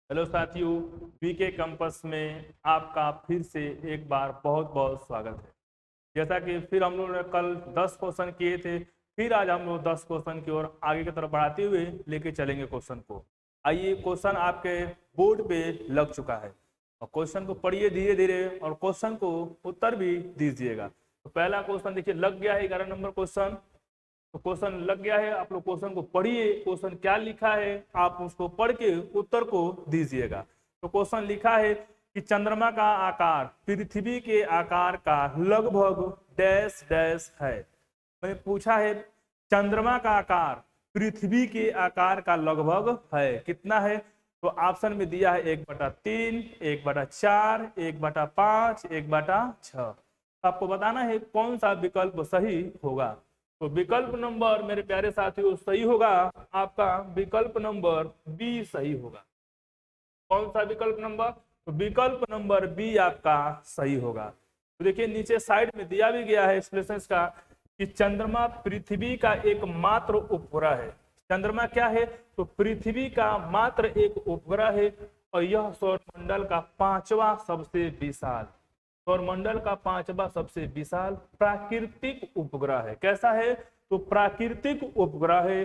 Hello साथियों, VK campus में आपका फिर से एक बार बहुत बहुत स्वागत है। जैसा कि फिर हम लोगों ने कल 10 क्वेश्चन किए थे, फिर आज हम लोग 10 क्वेश्चन की ओर आगे की तरफ बढ़ाते हुए लेके चलेंगे क्वेश्चन को। आइए, क्वेश्चन आपके बोर्ड पे लग चुका है और क्वेश्चन को पढ़िए धीरे धीरे और क्वेश्चन को उत्तर भी दीजिएगा। तो पहला क्वेश्चन देखिए लग गया है, 11 नंबर क्वेश्चन। तो क्वेश्चन लग गया है, आप लोग क्वेश्चन को पढ़िए, क्वेश्चन क्या लिखा है आप उसको पढ़ के उत्तर को दीजिएगा। तो क्वेश्चन लिखा है कि चंद्रमा का आकार पृथ्वी के आकार का लगभग डैश डैश है। मैंने पूछा है चंद्रमा का आकार पृथ्वी के आकार का लगभग है, कितना है? तो ऑप्शन में दिया है 1/3, 1/4, 1/5, 1/6। आपको बताना है कौन सा विकल्प सही होगा। तो विकल्प नंबर मेरे प्यारे साथियों सही होगा आपका विकल्प नंबर बी सही होगा। कौन सा विकल्प नंबर? तो विकल्प नंबर बी आपका सही होगा। तो देखिए नीचे साइड में दिया भी गया है एक्सप्रेशन का कि चंद्रमा पृथ्वी का एकमात्र उपग्रह है। चंद्रमा क्या है? तो पृथ्वी का मात्र एक उपग्रह है और यह सौरमंडल का 5वां सबसे विशाल, सौरमंडल का 5वां सबसे विशाल प्राकृतिक उपग्रह है। कैसा है? तो प्राकृतिक उपग्रह है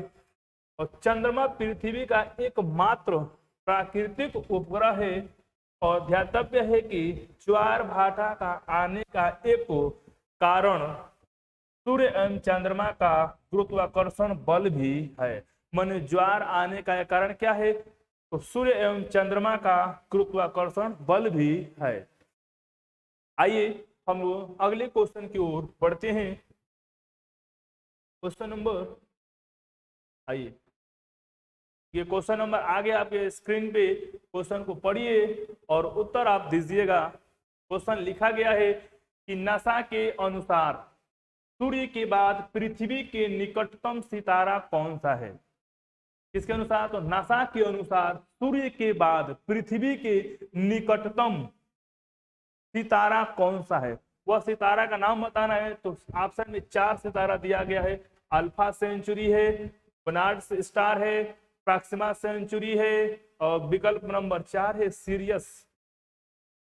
और चंद्रमा पृथ्वी का एकमात्र प्राकृतिक उपग्रह है। और ध्यातव्य है कि ज्वार भाटा का आने का एक कारण सूर्य एवं चंद्रमा का गुरुत्वाकर्षण बल भी है। माने ज्वार आने का कारण क्या है? तो सूर्य एवं चंद्रमा का गुरुत्वाकर्षण बल भी है। आइए हम लोग अगले क्वेश्चन की ओर बढ़ते हैं। क्वेश्चन नंबर, आइए ये क्वेश्चन नंबर आ गया आपके स्क्रीन पे। क्वेश्चन को पढ़िए और उत्तर आप दीजिएगा। क्वेश्चन लिखा गया है कि नासा के अनुसार सूर्य के बाद पृथ्वी के निकटतम सितारा कौन सा है? किसके अनुसार? तो नासा के अनुसार सूर्य के बाद पृथ्वी के निकटतम सितारा कौन सा है? वह सितारा का नाम बताना है। तो ऑप्शन में 4 सितारा दिया गया है। अल्फा सेंचुरी है, बनार्ड स्टार है, प्रॉक्सिमा सेंचुरी है और विकल्प नंबर 4 है सीरियस।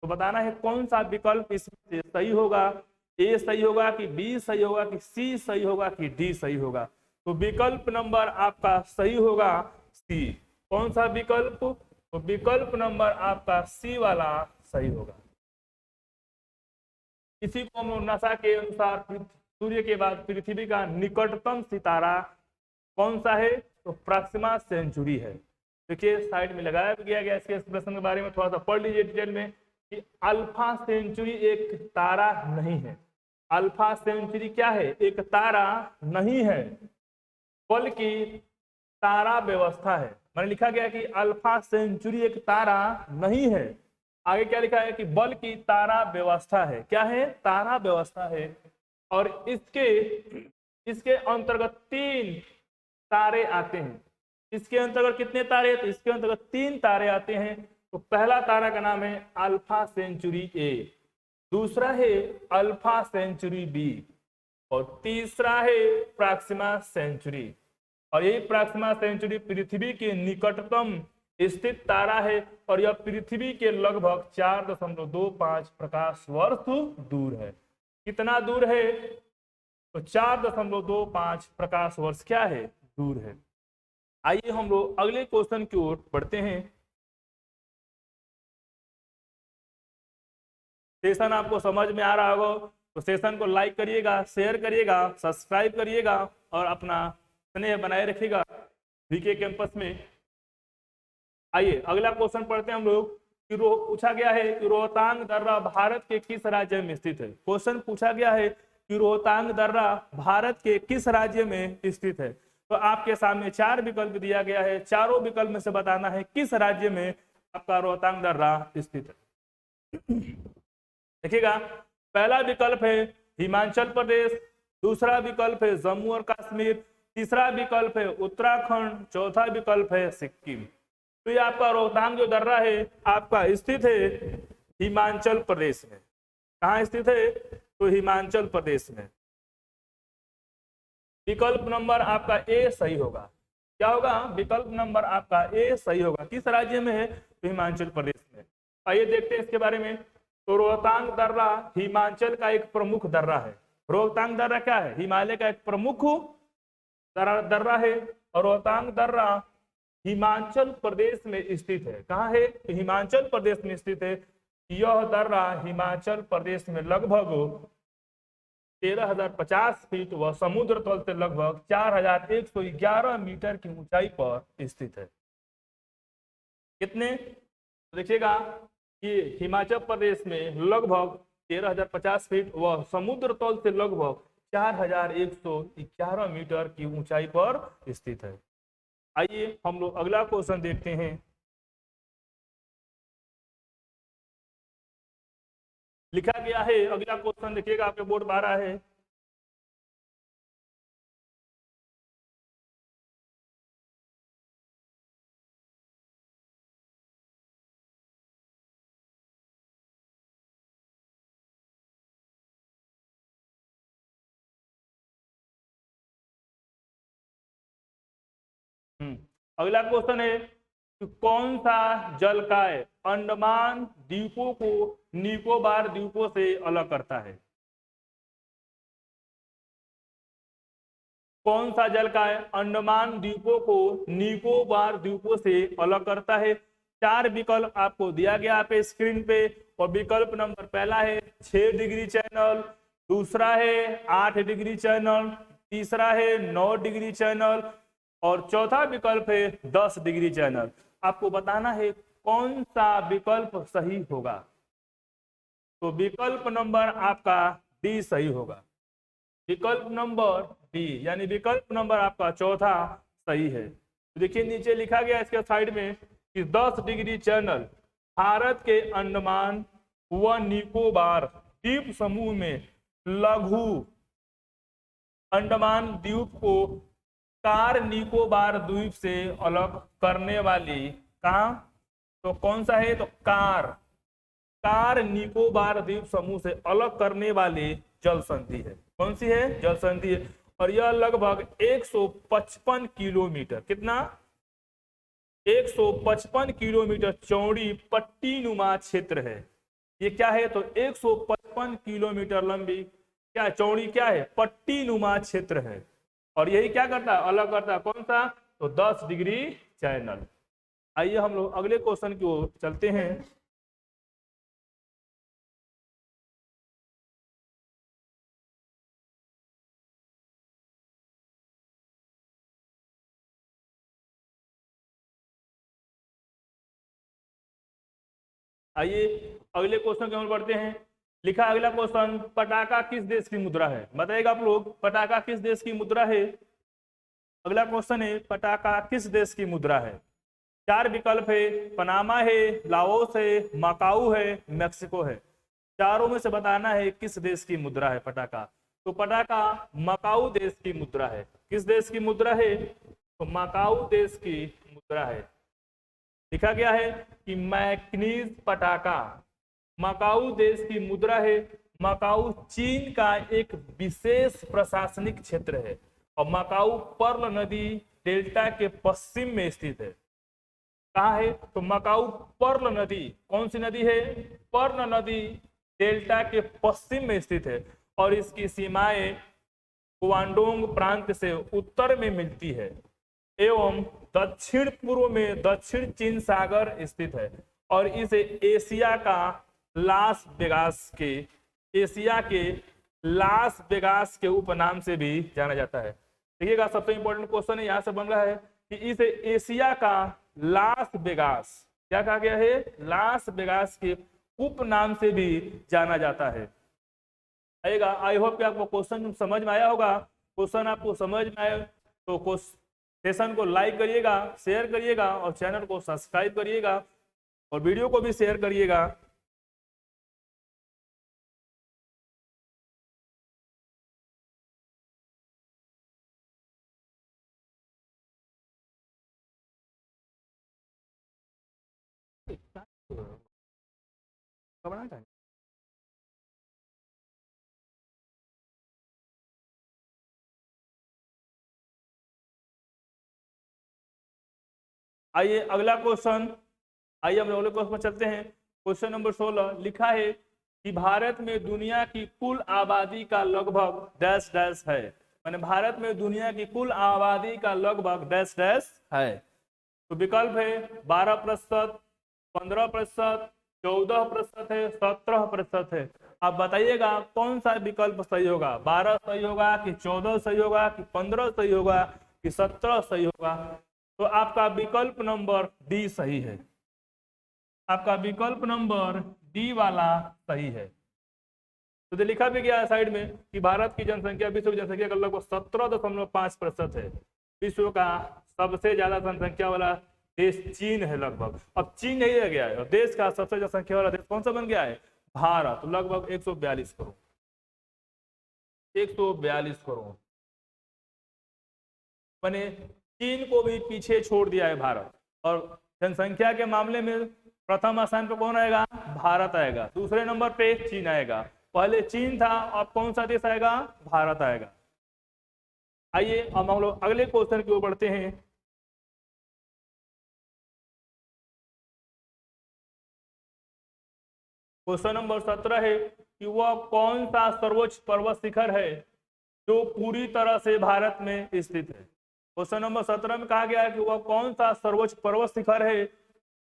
तो बताना है कौन सा विकल्प इसमें सही होगा। ए सही होगा कि बी सही होगा कि सी सही होगा कि डी सही होगा? तो विकल्प नंबर आपका सही होगा सी। कौन सा विकल्प? तो विकल्प नंबर आपका सी वाला सही होगा। इसी को हम लोग नासा के अनुसार सूर्य के बाद पृथ्वी का निकटतम सितारा कौन सा है? तो प्रॉक्सिमा सेंचुरी है। देखिए साइड में लगाया गया गया इसके एक्सप्रेशन के बारे में थोड़ा सा पढ़ लीजिए डिटेल में कि अल्फा सेंचुरी एक तारा नहीं है। अल्फा सेंचुरी क्या है? एक तारा नहीं है बल्कि तारा व्यवस्था है। मैंने लिखा गया कि अल्फा सेंचुरी एक तारा नहीं है। आगे क्या लिखा है कि बल्कि तारा व्यवस्था है। क्या है? तारा व्यवस्था है। और इसके अंतर्गत 3 तारे आते हैं। इसके अंतर्गत कितने तारे? तो इसके अंतर्गत 3 तारे आते हैं। तो पहला तारा का नाम है अल्फा सेंचुरी ए, दूसरा है अल्फा सेंचुरी बी और तीसरा है प्रॉक्सिमा सेंचुरी। और यही प्रॉक्सिमा सेंचुरी पृथ्वी के निकटतम स्थित तारा है और यह पृथ्वी के लगभग 4.25 प्रकाश वर्ष दूर है। कितना दूर है? तो 4.25 प्रकाश वर्ष क्या है? दूर है। आइए हम लोग अगले क्वेश्चन की ओर बढ़ते हैं। सेशन आपको समझ में आ रहा होगा तो सेशन को लाइक करिएगा, शेयर करिएगा, सब्सक्राइब करिएगा और अपना स्नेह बनाए रखिएगा वीके कैंपस में। आइए अगला क्वेश्चन पढ़ते हैं हम लोग कि पूछा गया है कि रोहतांग दर्रा भारत के किस राज्य में स्थित है? क्वेश्चन पूछा गया है कि रोहतांग दर्रा भारत के किस राज्य में स्थित है? तो आपके सामने 4 विकल्प दिया गया है। चारों विकल्प में से बताना है किस राज्य में आपका रोहतांग दर्रा स्थित है। देखिएगा, पहला विकल्प है हिमाचल प्रदेश, दूसरा विकल्प है जम्मू और कश्मीर, तीसरा विकल्प है उत्तराखंड, चौथा विकल्प है सिक्किम। तो ये आपका रोहतांग जो दर्रा है आपका स्थित है हिमाचल प्रदेश में। कहाँ स्थित है? तो हिमाचल प्रदेश में। विकल्प नंबर आपका ए सही होगा। क्या होगा? विकल्प नंबर आपका ए सही होगा। किस राज्य में है? तो हिमाचल प्रदेश में। आइए देखते हैं इसके बारे में। तो रोहतांग दर्रा हिमाचल का एक प्रमुख दर्रा है। रोहतांग दर्रा क्या है? हिमालय का एक प्रमुख दर्रा है। और रोहतांग दर्रा हिमाचल प्रदेश में स्थित है। कहाँ है? तो हिमाचल प्रदेश में स्थित है। यह दर्रा हिमाचल प्रदेश में लगभग 13,050 फीट व समुद्र तल से लगभग 4,111 मीटर की ऊंचाई पर स्थित है। कितने? देखिएगा कि हिमाचल प्रदेश में लगभग 13,050 फीट व समुद्र तल से लगभग 4,111 मीटर की ऊंचाई पर स्थित है। आइए हम लोग अगला क्वेश्चन देखते हैं। लिखा गया है, अगला क्वेश्चन देखिएगा, आपके बोर्ड पर आ रहा है। अगला क्वेश्चन है कि कौन सा जलकाय अंडमान द्वीपों को निकोबार द्वीपों से अलग करता है? कौन सा जलकाय अंडमान द्वीपों को निकोबार द्वीपों से अलग करता है? चार विकल्प आपको दिया गया पे स्क्रीन पे। और विकल्प नंबर पहला है 6 डिग्री चैनल, दूसरा है 8 डिग्री चैनल, तीसरा है 9 डिग्री चैनल और चौथा विकल्प है 10 डिग्री चैनल। आपको बताना है कौन सा विकल्प सही होगा। तो विकल्प नंबर आपका डी सही होगा। विकल्प नंबर डी यानी विकल्प नंबर आपका चौथा सही है। तो देखिए नीचे लिखा गया इसके साइड में कि 10 डिग्री चैनल भारत के अंडमान व निकोबार द्वीप समूह में लघु अंडमान द्वीप को कार निकोबार द्वीप से अलग करने वाली, कहा तो कौन सा है? तो कार निकोबार द्वीप समूह से अलग करने वाली जल संधि है। कौन सी है? जल संधि है। और यह लगभग 155 किलोमीटर, कितना? 155 किलोमीटर चौड़ी पट्टी नुमा क्षेत्र है। ये क्या है? तो 155 किलोमीटर लंबी क्या चौड़ी क्या है? पट्टी नुमा क्षेत्र है। और यही क्या करता है? अलग करता है। कौन सा? तो 10 डिग्री चैनल। आइए हम लोग अगले क्वेश्चन की ओर चलते हैं। आइए अगले क्वेश्चन की ओर बढ़ते हैं। लिखा अगला क्वेश्चन, पटाखा किस देश की मुद्रा है? बताइएगा आप लोग, पटाखा किस देश की मुद्रा है? अगला क्वेश्चन है पटाखा किस देश की मुद्रा है? चार विकल्प है, पनामा है, लाओस है, मकाऊ है, मेक्सिको है। चारों में से बताना है किस देश की मुद्रा है पटाखा। तो पटाखा मकाऊ देश की मुद्रा है। किस देश की मुद्रा है? तो मकाऊ देश की मुद्रा है। लिखा गया है कि मैकनीज पटाखा मकाऊ देश की मुद्रा है। मकाऊ चीन का एक विशेष प्रशासनिक क्षेत्र है और मकाऊ पर्ल नदी डेल्टा के पश्चिम में स्थित है। कहाँ है? तो मकाऊ पर्ल नदी, कौन सी नदी है? पर्ल नदी डेल्टा के पश्चिम में स्थित है और इसकी सीमाएं गुआंगडोंग प्रांत से उत्तर में मिलती है एवं दक्षिण पूर्व में दक्षिण चीन सागर स्थित है। और इसे एशिया के लास वेगास के उपनाम से भी जाना जाता है। देखिएगा सबसे इंपॉर्टेंट क्वेश्चन है, यहां से बन रहा है कि इसे एशिया का लास वेगास, क्या कहा गया है? लास वेगास के उपनाम से भी जाना जाता है। आएगा। आई होप कि आपको क्वेश्चन समझ में आया होगा। क्वेश्चन आपको समझ में आए तो सेशन को लाइक करिएगा, शेयर करिएगा और चैनल को सब्सक्राइब करिएगा और वीडियो को भी शेयर करिएगा। आइए अगला क्वेश्चन, आइए हम अगले क्वेश्चन पर चलते हैं। क्वेश्चन नंबर 16 लिखा है कि भारत में दुनिया की कुल आबादी का लगभग डैश डैश है। माने भारत में दुनिया की कुल आबादी का लगभग डैश डैश है। तो विकल्प है 12%, 15%, 14% है, 17% है। आप बताइएगा कौन सा विकल्प सही होगा, 12 सही होगा कि 14 सही होगा कि 15 सही होगा कि 17 सही होगा। तो आपका विकल्प नंबर डी सही है, आपका विकल्प नंबर डी वाला सही है। तो लिखा भी गया है साइड में कि भारत की जनसंख्या विश्व की जनसंख्या का लगभग 17.5% है। विश्व का सबसे ज्यादा जनसंख्या वाला देश चीन है लगभग। अब चीन नहीं रह गया है और देश का सबसे ज्यादा संख्या वाला देश कौन सा बन गया है, भारत। तो लगभग 142 करोड़, 142 करोड़। मैंने चीन को भी पीछे छोड़ दिया है भारत। और जनसंख्या के मामले में प्रथम स्थान पर कौन आएगा, भारत आएगा। दूसरे नंबर पे चीन आएगा। पहले चीन था, अब कौन सा देश आएगा, भारत आएगा। आइए अब हम लोग अगले क्वेश्चन की ओर बढ़ते हैं। क्वेश्चन नंबर 17 है कि वह कौन सा सर्वोच्च पर्वत शिखर है जो पूरी तरह से भारत में स्थित है। क्वेश्चन नंबर 17 में कहा गया है कि वह कौन सा सर्वोच्च पर्वत शिखर है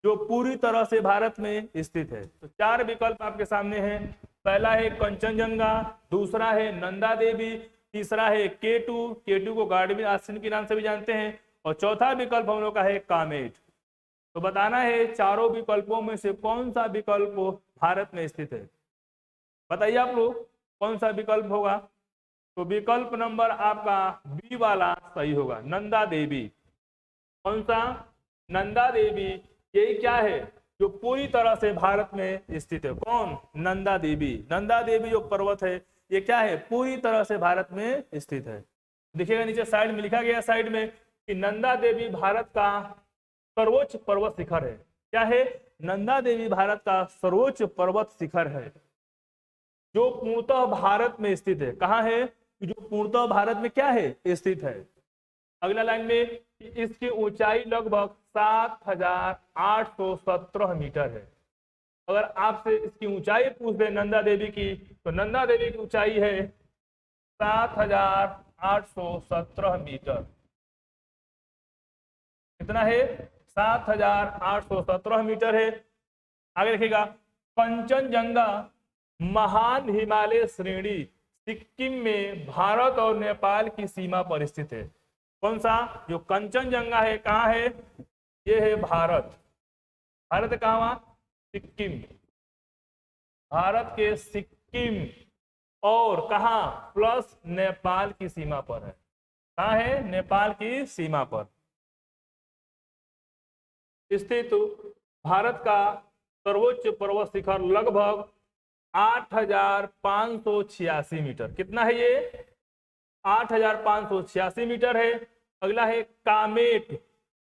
जो पूरी तरह से भारत में स्थित है। तो 4 विकल्प आपके सामने हैं। पहला है कंचनजंगा, दूसरा है नंदा देवी, तीसरा है केटू, केटू को गार्डविन आश्रम के नाम से भी जानते हैं, और चौथा विकल्प हम लोग का है कामेट। तो बताना है चारों विकल्पों में से कौन सा विकल्प भारत में स्थित है। बताइए आप लोग कौन सा विकल्प होगा। तो विकल्प नंबर आपका बी वाला सही होगा, नंदा देवी। कौन सा, नंदा देवी। यही क्या है, जो पूरी तरह से भारत में स्थित है। कौन, नंदा देवी। नंदा देवी जो पर्वत है ये क्या है, पूरी तरह से भारत में स्थित है। देखिएगा नीचे साइड में लिखा गया साइड में कि नंदा देवी भारत का सर्वोच्च पर्वत शिखर है। क्या है, नंदा देवी भारत का सर्वोच्च पर्वत शिखर है जो पूर्णतः भारत में स्थित है। कहाँ है, जो पूर्णतः भारत में क्या है, स्थित है। अगला लाइन में इसकी ऊंचाई लगभग 7,817 मीटर है। अगर आपसे इसकी ऊंचाई पूछ दे नंदा देवी की, तो नंदा देवी की ऊंचाई है 7,817 मीटर। कितना है, 7,817 मीटर है। आगे देखिएगा, कंचनजंगा महान हिमालय श्रेणी सिक्किम में भारत और नेपाल की सीमा पर स्थित है। कौन सा, जो कंचनजंगा है कहाँ है, ये है भारत। भारत कहाँ, सिक्किम। भारत के सिक्किम और कहा प्लस नेपाल की सीमा पर है। कहाँ है, नेपाल की सीमा पर स्थित भारत का सर्वोच्च पर्वत शिखर लगभग 8,586 मीटर। कितना है ये, 8,586 मीटर है। अगला है कामेट।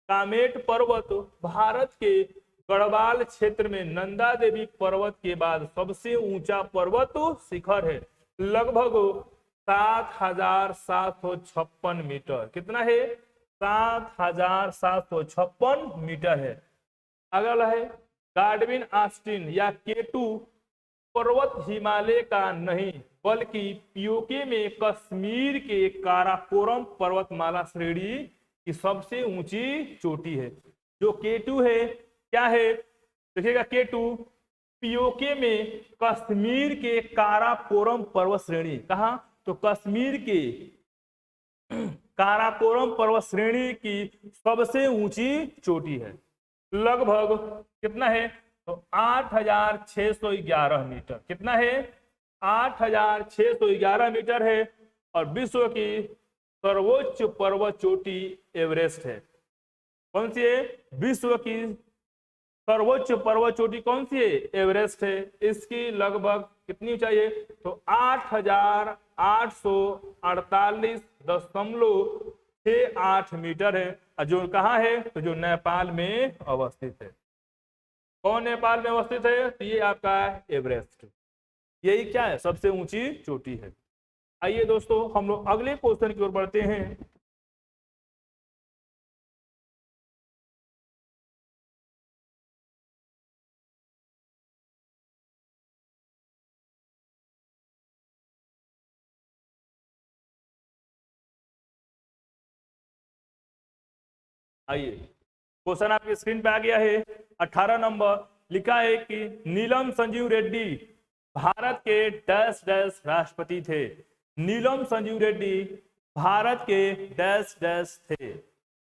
कामेट पर्वत भारत के गढ़वाल क्षेत्र में नंदा देवी पर्वत के बाद सबसे ऊंचा पर्वत शिखर है, लगभग 7,756 मीटर। कितना है, 7,756 मीटर है। अगला है गार्डविन आस्टिन या केटू पर्वत हिमालय का नहीं बल्कि पीओके में कश्मीर के काराकोरम पर्वतमाला श्रेणी की सबसे ऊंची चोटी है। जो केटू है क्या है, देखिएगा केटू पीओके में कश्मीर के काराकोरम पर्वत श्रेणी। कहा, तो कश्मीर के काराकोरम पर्वत श्रेणी की सबसे ऊंची चोटी है। लगभग कितना है, तो 8,611 मीटर। कितना है, 8,611 मीटर है। और विश्व की सर्वोच्च पर्वत चोटी एवरेस्ट है। कौन सी है, विश्व की सर्वोच्च पर्वत चोटी कौन सी है, एवरेस्ट है। इसकी लगभग कितनी ऊंचाई है, तो 8,848.68 मीटर है। जो कहाँ है, तो जो नेपाल में अवस्थित है। कौन नेपाल में अवस्थित है, तो ये आपका एवरेस्ट। यही क्या है, सबसे ऊंची चोटी है। आइए दोस्तों हम लोग अगले क्वेश्चन की ओर बढ़ते हैं। आइए क्वेश्चन आपकी स्क्रीन पे आ गया है। 18 नंबर लिखा है कि नीलम संजीव रेड्डी भारत के डैश डैश राष्ट्रपति थे। नीलम संजीव रेड्डी भारत के डैश डैश थे।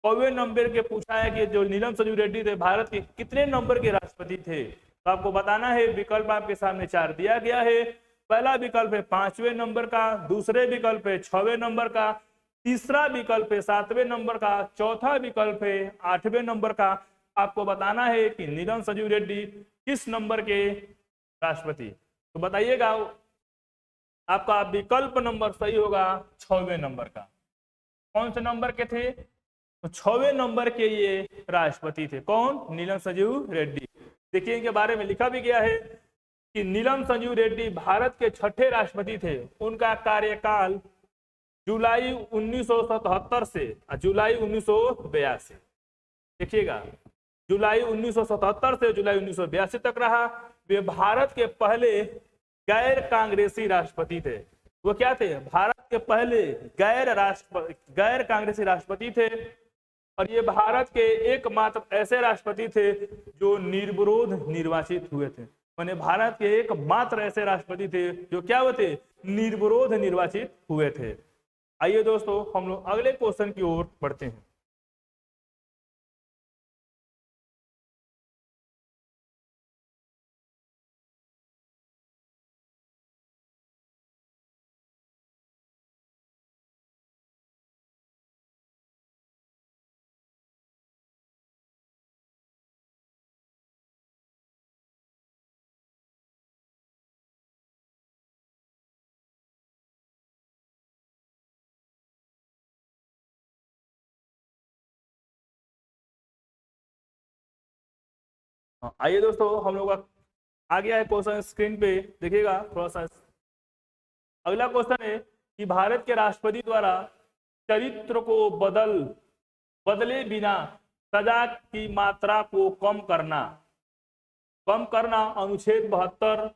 कौवे नंबर के पूछा है कि जो नीलम संजीव रेड्डी थे भारत के कितने नंबर के राष्ट्रपति थे, तो आपको बताना है। विकल्प आपके सामने 4 दिया गया है। पहला विकल्प है 5वें नंबर का, दूसरे विकल्प है 6वें नंबर का, तीसरा विकल्प है 7वें नंबर का, चौथा विकल्प है 8वें नंबर का। आपको बताना है कि नीलम संजीव रेड्डी किस नंबर के राष्ट्रपति, तो बताइएगा। आपका विकल्प नंबर सही होगा 6वें नंबर का। कौन से नंबर के थे, तो 6वें नंबर के ये राष्ट्रपति थे। कौन, नीलम संजीव रेड्डी। देखिए इनके बारे में लिखा भी गया है कि नीलम संजीव रेड्डी भारत के 6ठे राष्ट्रपति थे। उनका कार्यकाल जुलाई 1977 से जुलाई 1982, देखिएगा जुलाई 1977 से जुलाई 1982 तक रहा। वे भारत के पहले गैर कांग्रेसी राष्ट्रपति थे। वो क्या थे, भारत के पहले गैर कांग्रेसी राष्ट्रपति थे। और ये भारत के एकमात्र ऐसे राष्ट्रपति थे जो निर्विरोध निर्वाचित हुए थे। माने भारत के एकमात्र ऐसे राष्ट्रपति थे जो क्या हुए थे, निर्विरोध निर्वाचित हुए थे। आइए दोस्तों हम लोग अगले क्वेश्चन की ओर बढ़ते हैं। आइए दोस्तों हम लोग आ गया है क्वेश्चन स्क्रीन पे, देखिएगा थोड़ा सा। अगला क्वेश्चन है कि भारत के राष्ट्रपति द्वारा चरित्र को बदले बिना सजा की मात्रा को कम करना अनुच्छेद 72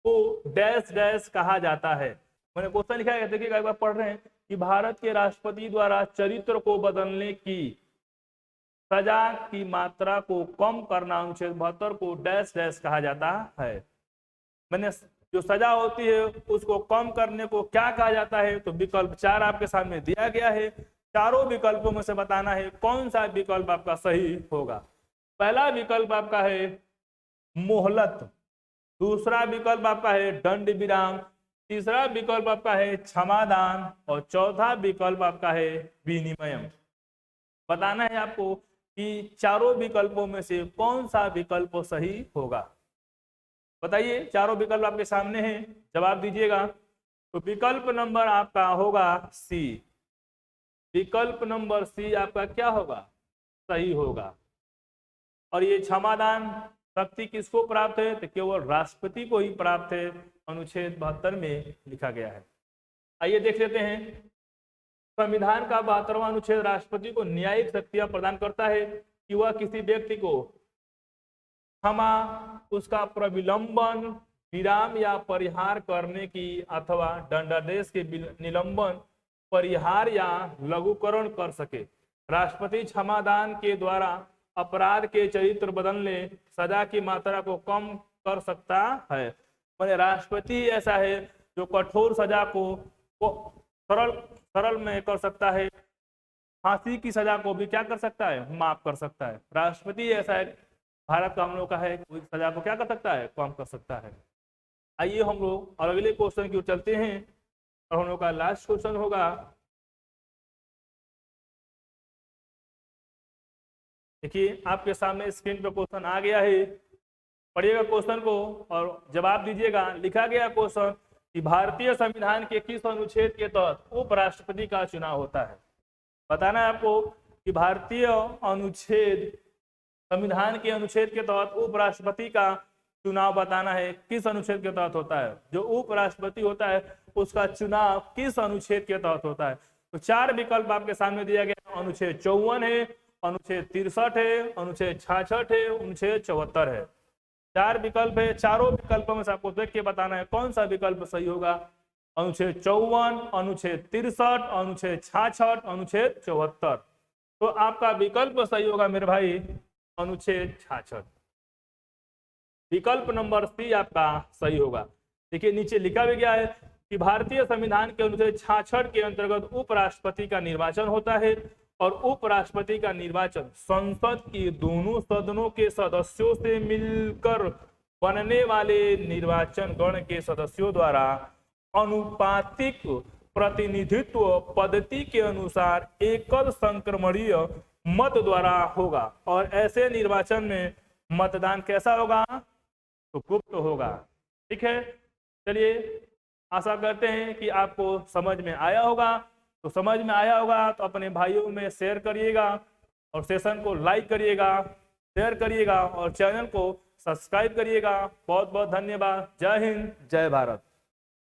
को डैश डैश कहा जाता है। मैंने क्वेश्चन लिखा है, देखिएगा एक बार पढ़ रहे हैं कि भारत के राष्ट्रपति द्वारा चरित्र को बदलने की सजा की मात्रा को कम करना अनुच्छेद 72 को डैश डैश कहा जाता है। मैंने जो सजा होती है उसको कम करने को क्या कहा जाता है, तो विकल्प 4 आपके सामने दिया गया है। चारों विकल्पों में से बताना है कौन सा विकल्प आपका सही होगा। पहला विकल्प आपका है मोहलत, दूसरा विकल्प आपका है दंड विराम, तीसरा विकल्प आपका है क्षमादान और चौथा विकल्प आपका है विनिमय। बताना है आपको कि चारों विकल्पों में से कौन सा विकल्प सही होगा। बताइए, चारों विकल्प आपके सामने हैं, जवाब दीजिएगा। तो विकल्प नंबर आपका होगा सी। विकल्प नंबर सी आपका क्या होगा, सही होगा। और ये क्षमादान शक्ति किसको प्राप्त है, तो केवल राष्ट्रपति को ही प्राप्त है, अनुच्छेद 72 में लिखा गया है। आइए देख लेते हैं। संविधान का 72वां अनुच्छेद राष्ट्रपति को न्यायिक शक्तियां प्रदान करता है कि वह किसी व्यक्ति को क्षमा, उसका प्रविलंबन, विराम या परिहार करने की अथवा दंडादेश के निलंबन, परिहार या लघुकरण कर सके। राष्ट्रपति क्षमादान के द्वारा अपराध के चरित्र बदलने, सजा की मात्रा को कम कर सकता है। मैंने राष्ट्रपति ऐसा है जो कठोर सजा को सरल में कर सकता है, फांसी की सजा को भी क्या कर सकता है, माफ कर सकता है। राष्ट्रपति ऐसा है भारत का हम लोग का है, कोई सजा को क्या कर सकता है, कम कर सकता है। आइए हम लोग और अगले क्वेश्चन की ओर चलते हैं और हम लोग का लास्ट क्वेश्चन होगा। देखिए आपके सामने स्क्रीन पर क्वेश्चन आ गया है, पढ़िएगा क्वेश्चन को और जवाब दीजिएगा। लिखा गया क्वेश्चन कि भारतीय संविधान के किस अनुच्छेद के तहत उपराष्ट्रपति का चुनाव होता है। बताना है आपको कि भारतीय संविधान के अनुच्छेद के तहत उपराष्ट्रपति का चुनाव बताना है किस अनुच्छेद के तहत होता है। जो उपराष्ट्रपति होता है उसका चुनाव किस अनुच्छेद के तहत होता है। तो 4 विकल्प आपके सामने दिया गया, अनुच्छेद 54 है, अनुच्छेद 63 है, अनुच्छेद 66 है, अनुच्छेद 74 है। 4 विकल्प है, चारों विकल्पों में से आपको देख के बताना है कौन सा विकल्प सही होगा। अनुच्छेद 54, अनुच्छेद 63, अनुच्छेद 66, अनुच्छेद 74। तो आपका विकल्प सही होगा मेरे भाई अनुच्छेद 66। विकल्प नंबर सी आपका सही होगा। देखिए नीचे लिखा भी गया है कि भारतीय संविधान के अनुच्छेद 66 के अंतर्गत उपराष्ट्रपति का निर्वाचन होता है और उपराष्ट्रपति का निर्वाचन संसद की दोनों सदनों के सदस्यों से मिलकर बनने वाले निर्वाचन गण के सदस्यों द्वारा अनुपातिक प्रतिनिधित्व पद्धति के अनुसार एकल संक्रमणीय मत द्वारा होगा। और ऐसे निर्वाचन में मतदान कैसा होगा? तो गुप्त होगा। ठीक है, चलिए आशा करते हैं कि आपको समझ में आया होगा। तो समझ में आया होगा तो अपने भाइयों में शेयर करिएगा और सेशन को लाइक करिएगा, शेयर करिएगा और चैनल को सब्सक्राइब करिएगा। बहुत बहुत धन्यवाद। जय हिंद, जय भारत।